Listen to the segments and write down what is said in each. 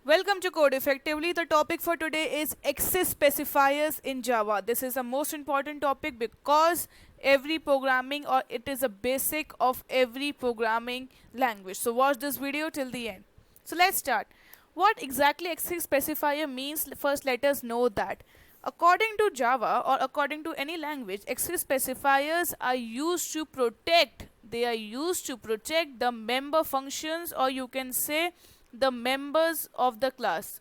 Welcome to Code Effectively. The topic for today is access specifiers in Java. This is the most important topic because every programming or it is a basic of every programming language. So watch this video till the end. So let's start. What exactly access specifier means? First let us know that. According to Java or according to any language, access specifiers are used to protect. They are used to protect the member functions, or you can say the members of the class.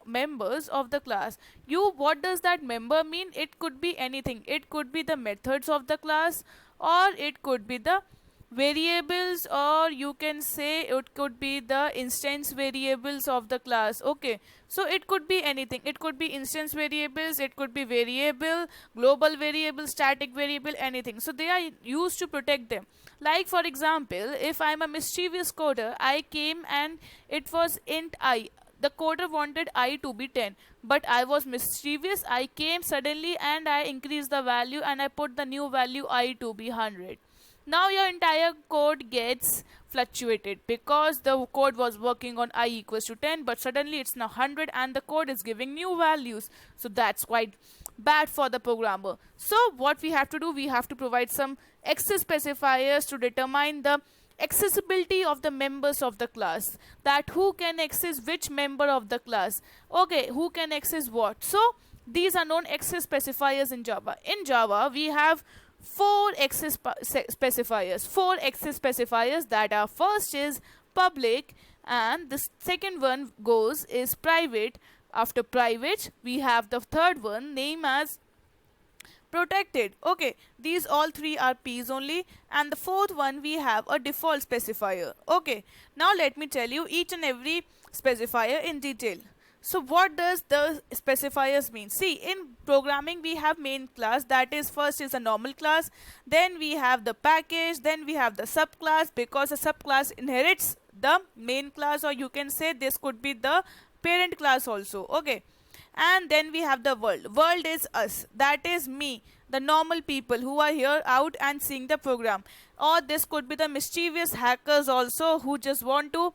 Members of the class. What does that member mean? It could be anything. It could be the methods of the class, or it could be the variables, or you can say it could be the instance variables of the class. Okay, so it could be anything. It could be instance variables, it could be variable, global variable, static variable, anything. So they are used to protect them. Like for example, if I'm a mischievous coder, I came and it was int I. The coder wanted I to be 10, but I was mischievous. I came suddenly and I increased the value and I put the new value I to be 100. Now your entire code gets fluctuated because the code was working on I equals to 10, but suddenly it's now 100 and the code is giving new values. So that's quite bad for the programmer. So what we have to do, we have to provide some access specifiers to determine the accessibility of the members of the class, that who can access which member of the class. Okay, who can access what. So these are known access specifiers in Java. In Java we have four access specifiers that are: first is public, and the second one goes is private. After private we have the third one named as protected. Okay, these all three are P's only, and the fourth one we have a default specifier. Okay, now let me tell you each and every specifier in detail. So what does the specifiers mean? See, in programming we have main class, that is first is a normal class, then we have the package, then we have the subclass, because a subclass inherits the main class, or you can say this could be the parent class also. Okay, and then we have the world is us, that is me, the normal people who are here out and seeing the program, or this could be the mischievous hackers also who just want to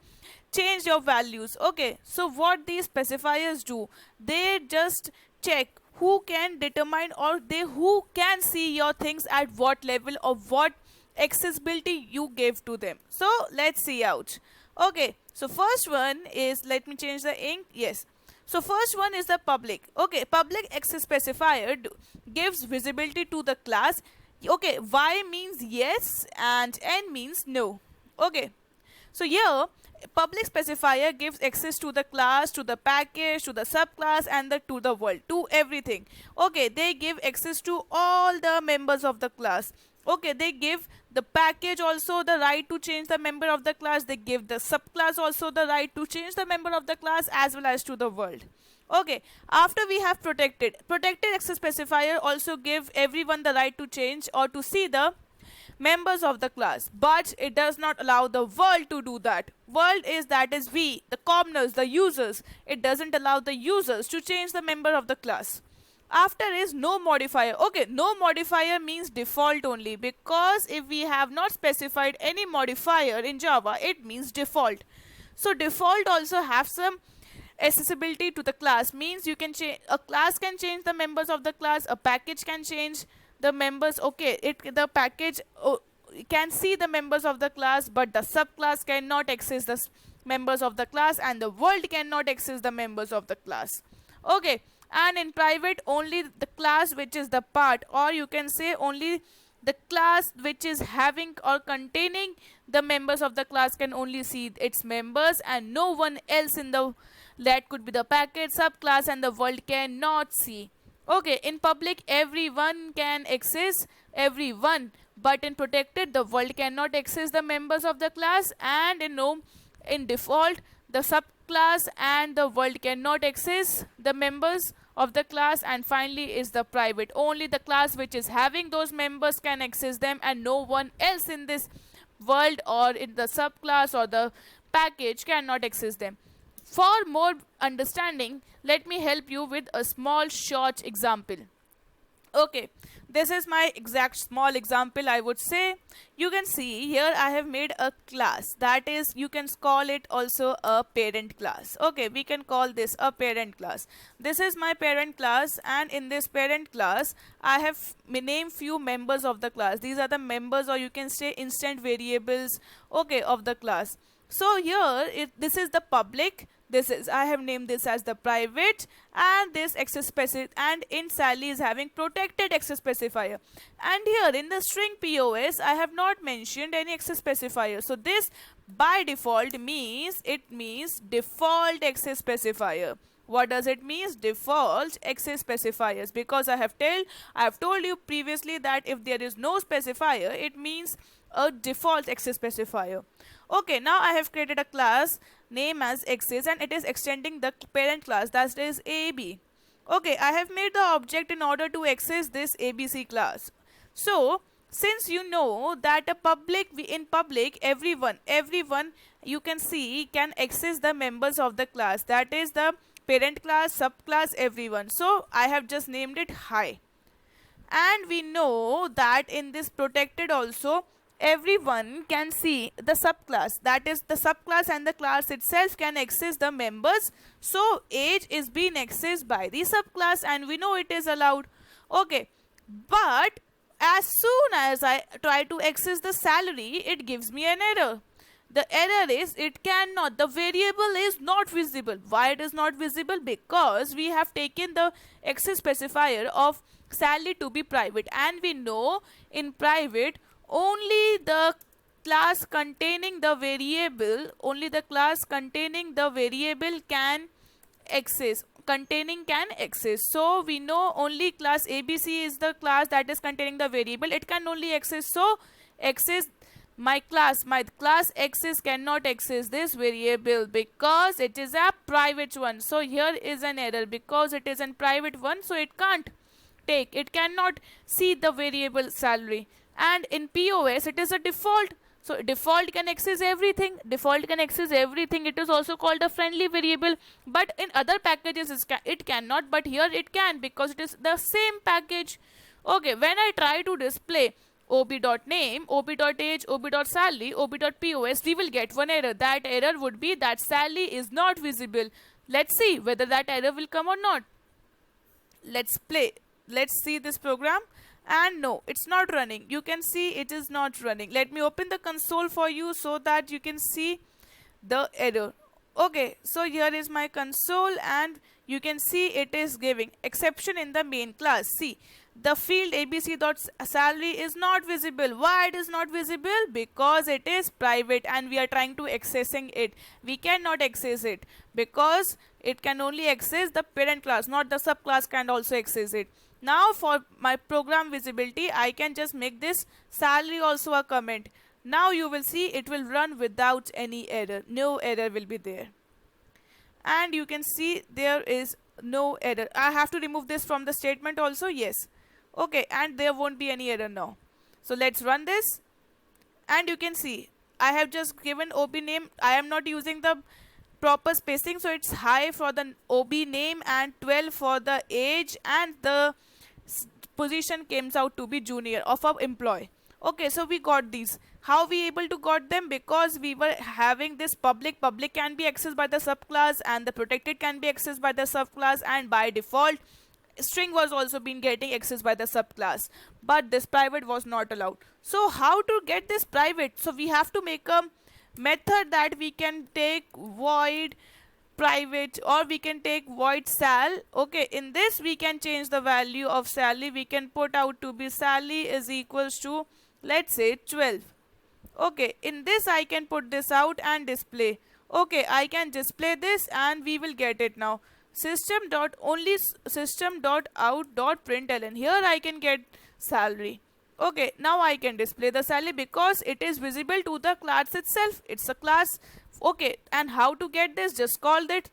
change your values. Okay, so what these specifiers do, they just check who can determine, or they who can see your things at what level of what accessibility you gave to them. So let's see out. Okay, so first one is, let me change the ink. Yes, so first one is the public. Okay, public access specifier gives visibility to the class. Okay, y means yes and n means no. Okay, so here public specifier gives access to the class, to the package, to the subclass, and to the world, to everything. Okay, they give access to all the members of the class. Okay, they give the package also the right to change the member of the class. They give the subclass also the right to change the member of the class, as well as to the world. Okay, after we have protected access specifier also give everyone the right to change or to see the members of the class, but it does not allow the world to do that. World is, that is we, the commoners, the users. It doesn't allow the users to change the member of the class. After is no modifier. Okay, no modifier means default only, because if we have not specified any modifier in Java, it means default. So default also have some accessibility to the class, means you can change, a class can change the members of the class, a package can change the members. Okay, the package can see the members of the class, but the subclass cannot access the members of the class, and the world cannot access the members of the class. Okay, and in private only the class which is the part, or you can say only the class which is having or containing the members of the class can only see its members, and no one else in the, that could be the package, subclass, and the world cannot see. Okay, in public everyone can access everyone, but in protected the world cannot access the members of the class, and in default the subclass and the world cannot access the members of the class, and finally is the private. Only the class which is having those members can access them, and no one else in this world or in the subclass or the package cannot access them. For more understanding, let me help you with a small short example. Okay, this is my exact small example, I would say. You can see here I have made a class, that is, you can call it also a parent class. Okay, we can call this a parent class. This is my parent class, and in this parent class I have named few members of the class. These are the members, or you can say instant variables, okay, of the class. So here this is the public, this is, I have named this as the private, and this access specifier, and in Sally is having protected access specifier. And here in the string POS I have not mentioned any access specifier. So this by default means, it means default access specifier. What does it mean? Default access specifiers, because I have told you previously that if there is no specifier, it means a default access specifier. Okay, now I have created a class name as access, and it is extending the parent class, that is AB. Okay, I have made the object in order to access this ABC class. So since you know that in public everyone you can see can access the members of the class, that is the parent class, subclass, everyone. So I have just named it hi. And we know that in this protected also everyone can see the subclass, that is the subclass and the class itself can access the members. So age is being accessed by the subclass, and we know it is allowed. Okay, but as soon as I try to access the salary, it gives me an error. The error is it cannot, the variable is not visible. Why it is not visible? Because we have taken the access specifier of salary to be private, and we know in private only the class containing the variable, can access, so we know only class ABC is the class that is containing the variable, it can only access. So access my class access cannot access this variable because it is a private one. So here is an error, because it is a private one, so it cannot see the variable salary. And in POS it is a default, so default can access everything, it is also called a friendly variable. But in other packages it cannot, but here it can, because it is the same package. Okay, when I try to display ob.name, ob.age, ob.salary, ob.pos, we will get one error. That error would be that salary is not visible. Let's see whether that error will come or not. Let's see this program. And no, it's not running. You can see it is not running. Let me open the console for you so that you can see the error. Okay, so here is my console, and you can see it is giving exception in the main class. See, the field abc.salary is not visible. Why it is not visible? Because it is private and we are trying to accessing it. We cannot access it because it can only access the parent class, not the subclass can also access it. Now for my program visibility, I can just make this salary also a comment. Now you will see it will run without any error. No error will be there. And you can see there is no error. I have to remove this from the statement also. Yes. Okay, and there won't be any error now. So let's run this. And you can see I have just given OB name. I am not using the proper spacing, so it's high for the OB name and 12 for the age, and the position comes out to be junior of our employee. Okay, so we got these. How we able to got them? Because we were having this public can be accessed by the subclass, and the protected can be accessed by the subclass, and by default string was also been getting accessed by the subclass, but this private was not allowed. So how to get this private? So we have to make a method that we can take void private, or we can take void sal. Okay, in this we can change the value of salary. We can put out to be salary is equals to, let's say, 12. Okay, in this I can put this out and display. Okay, I can display this and we will get it now. System.out.println. Here I can get salary. Okay, now I can display the salary because it is visible to the class itself. It's a class. Okay, and how to get this? Just call it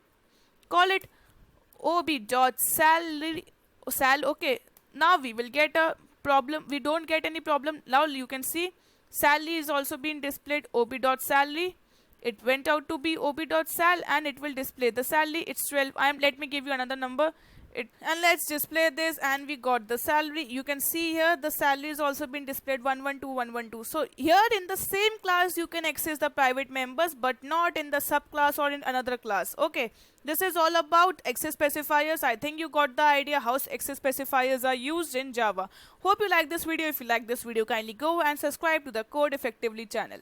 ob.salary sal. Okay, now we will get a problem. We don't get any problem. Now you can see salary is also being displayed ob.salary. It went out to be ob.sal and it will display the salary. It's 12. Let me give you another number. And let's display this, and we got the salary. You can see here the salary is also been displayed 112 112. So here in the same class you can access the private members, but not in the subclass or in another class. Okay, this is all about access specifiers. I think you got the idea how access specifiers are used in Java. Hope you like this video. If you like this video, kindly go and subscribe to the Code Effectively channel.